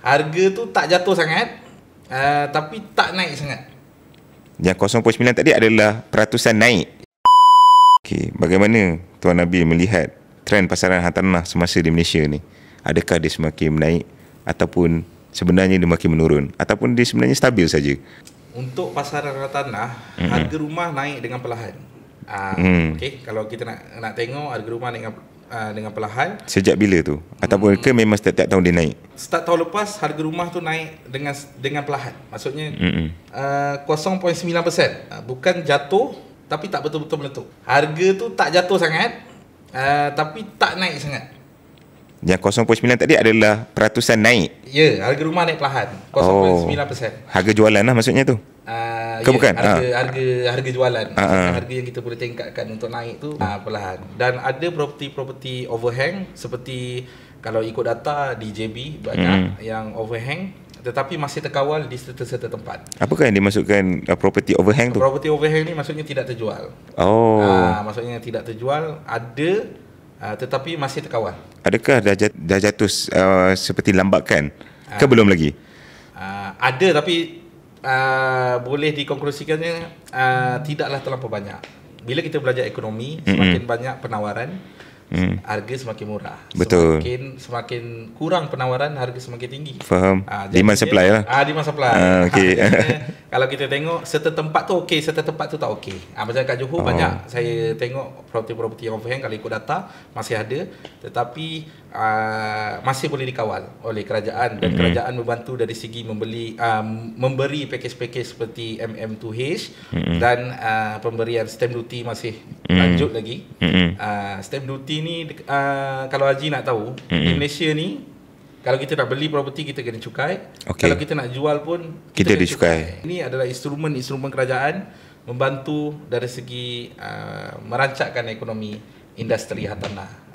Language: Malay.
Harga tu tak jatuh sangat, tapi tak naik sangat. Yang 0.9 tadi adalah peratusan naik. Okey, bagaimana Tuan Nabil melihat trend pasaran hartanah semasa di Malaysia ni? Adakah dia semakin menaik ataupun sebenarnya dia makin menurun ataupun dia sebenarnya stabil saja? Untuk pasaran hartanah, harga rumah naik dengan perlahan. Okey, kalau kita nak tengok harga rumah naik dengan perlahan. Sejak bila tu? Ataupun ke memang setiap tahun dia naik? Start tahun lepas harga rumah tu naik dengan perlahan. Maksudnya 0.9%. Bukan jatuh tapi tak betul-betul meletup. Harga tu tak jatuh sangat, tapi tak naik sangat. Yang 0.9 tadi adalah peratusan naik. Ya, harga rumah naik perlahan. 0.9%. Harga jualan lah maksudnya tu. Bukan? Harga jualan. Harga yang kita boleh tingkatkan untuk naik tu perlahan. Dan ada property overhang, seperti kalau ikut data di JB banyak yang overhang tetapi masih terkawal di serta-serta tempat. Apakah yang dimasukkan property overhang tu? Property overhang ni maksudnya tidak terjual. Maksudnya tidak terjual, ada tetapi masih terkawal. Adakah dah jatuh seperti lambakan? Ke belum lagi? Ada tapi boleh dikonklusikannya tidaklah terlampau banyak. Bila kita belajar ekonomi, semakin banyak penawaran, harga semakin murah. Betul. Semakin kurang penawaran, harga semakin tinggi. Faham. Demand supply lah. Demand supply. Okay. Kalau kita tengok serta tempat tu okey, serta tempat tu tak okey. Macam kat Johor banyak saya tengok property overhang, kalau ikut data masih ada, tetapi masih boleh dikawal oleh kerajaan, dan kerajaan membantu dari segi memberi pakej-pakej seperti MM2H dan pemberian stamp duty masih lanjut lagi. Stamp duty ni kalau Haji nak tahu, di Malaysia ni kalau kita nak beli property kita kena cukai. Kalau kita nak jual pun kita ada cukai. Ini adalah instrumen kerajaan membantu dari segi merancangkan ekonomi industri hartanah.